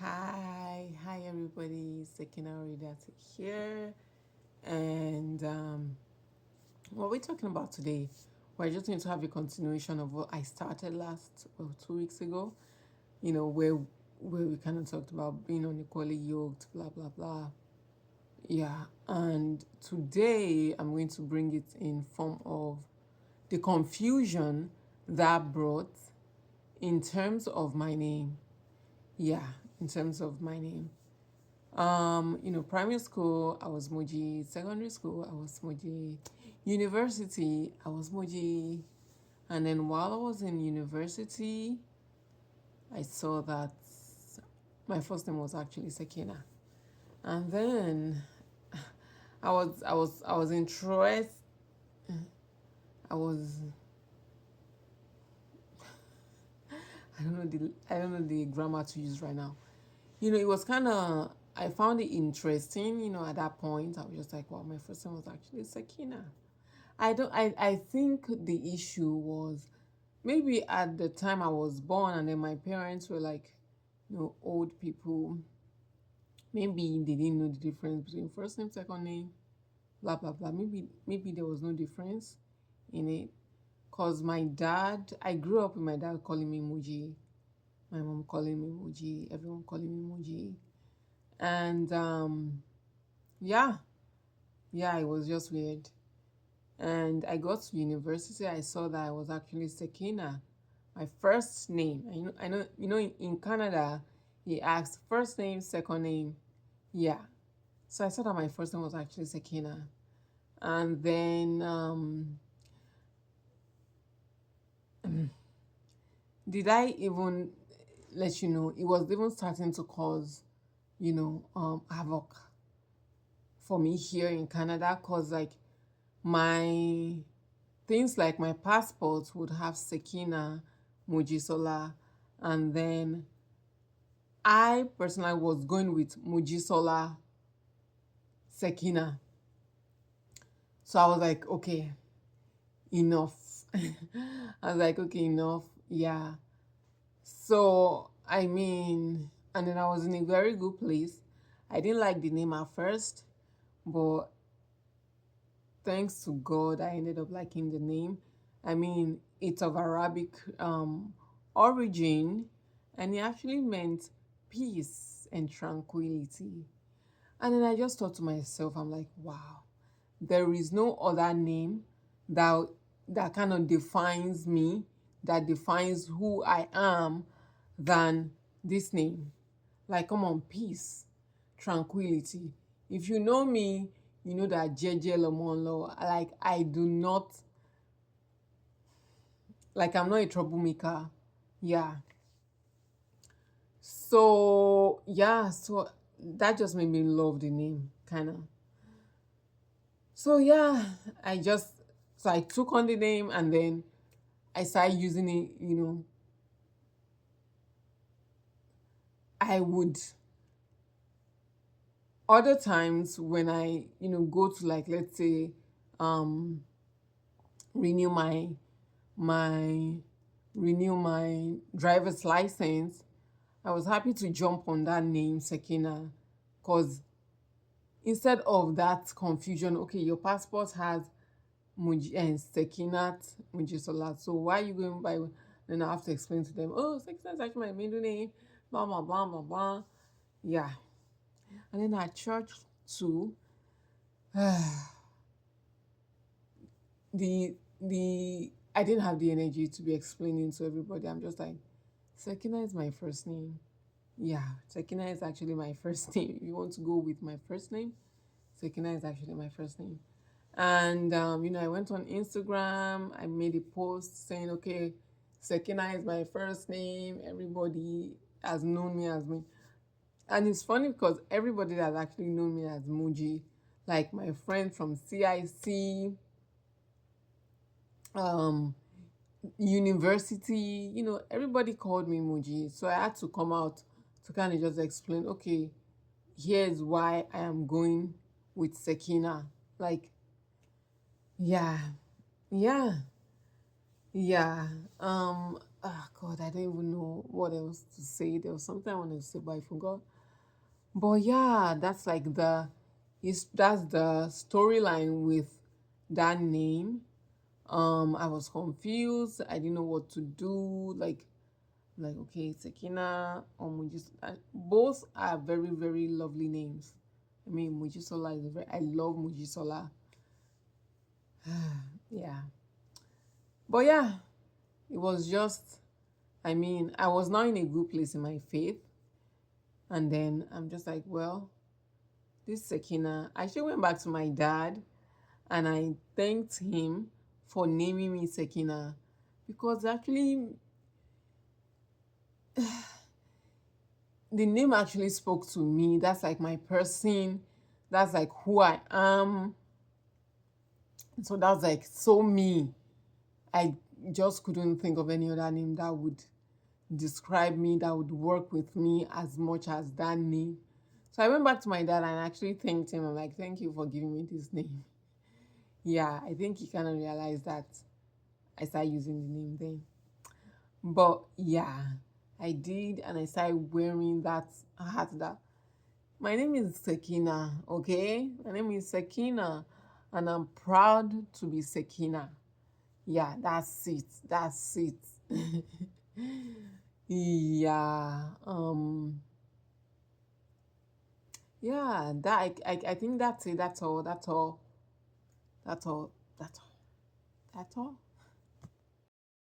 Hi everybody. Sekinat here, and what we're talking about today, we're just going to have a continuation of what I started last 2 weeks ago. Where we kind of talked about being unequally yoked, blah blah blah. Yeah, and today I'm going to bring it in form of the confusion that brought in terms of my name. Yeah, in terms of my name. Primary school, I was Moji. Secondary school, I was Moji. University, I was Moji. And then while I was in university, I saw that my first name was actually Sekina. And then I was interested. I was I don't know the grammar to use right now. It was kind of, I found it interesting. At that point, I was just like, wow, my first name was actually Sekina. I think the issue was maybe at the time I was born and then my parents were like, old people. Maybe they didn't know the difference between first name, second name, blah blah blah. Maybe there was no difference in it. Cause my dad, I grew up with my dad calling me Muji, my mom calling me Muji, everyone calling me Muji. And yeah, yeah, it was just weird. And I got to university, I saw that I was actually Sekina, my first name. I know, in Canada, he asked first name, second name. Yeah. So I saw that my first name was actually Sekina. And then, did I even let you know, it was even starting to cause, havoc for me here in Canada, because, like, my things like my passport would have Sekina Mojisola, and then I personally was going with Mojisola Sekina. So I was like, okay, enough. I was like, okay, enough. Yeah. So, and then I was in a very good place. I didn't like the name at first, but thanks to God, I ended up liking the name. It's of Arabic origin, and it actually meant peace and tranquility. And then I just thought to myself, I'm like, wow, there is no other name that kind of defines me, that defines who I am, than this name. Like, come on, peace, tranquility. If you know me, you know that Jeje Lomonlo, like, I do not, like, I'm not a troublemaker. Yeah. So that just made me love the name, kind of. So, yeah, I just, so I took on the name and then I started using it. I would, other times when I, go to, like, let's say, um, renew my renew my driver's license, I was happy to jump on that name Sekina, because instead of that confusion, okay, your passport has and Sekinat Mujisola, so why are you going by? Then I have to explain to them, oh, Sekinat is actually my middle name, blah blah blah blah blah. Yeah. And then at church too, the I didn't have the energy to be explaining to everybody. I'm just like, Sekina is my first name. Yeah, Sekina is actually my first name. If you want to go with my first name, Sekina is actually my first name. And I went on Instagram. I made a post saying, okay, Sekina is my first name. Everybody has known me as me. And it's funny because everybody that has actually known me as Muji, like my friend from CIC, um, university, everybody called me Muji. So I had to come out to kind of just explain, okay, here's why I am going with Sekina. Like, yeah, yeah, yeah. ah, God, I don't even know what else to say. There was something I wanted to say, but I forgot. But yeah, that's like the is that's the storyline with that name. I was confused. I didn't know what to do. Like okay, Sekina or Mujisola. Both are very, very lovely names. I mean, Mujisola is very. I love Mujisola. Yeah, but yeah, it was just. I mean, I was not in a good place in my faith, and then I'm just like, well, this Sekina. I actually went back to my dad, and I thanked him for naming me Sekina, because actually the name actually spoke to me. That's like my person. That's like who I am. So that's like so me. I just couldn't think of any other name that would describe me, that would work with me as much as that name. So I went back to my dad and actually thanked him. I'm like, thank you for giving me this name. Yeah, I think he kind of realized that I started using the name then. But yeah, I did, and I started wearing that hat. That my name is Sekina, okay? My name is Sekina, and I'm proud to be Sekina. Yeah, that's it. That's it. Yeah. Yeah, that I think that's it. That's all. That's all. That's all. That's all. That's all.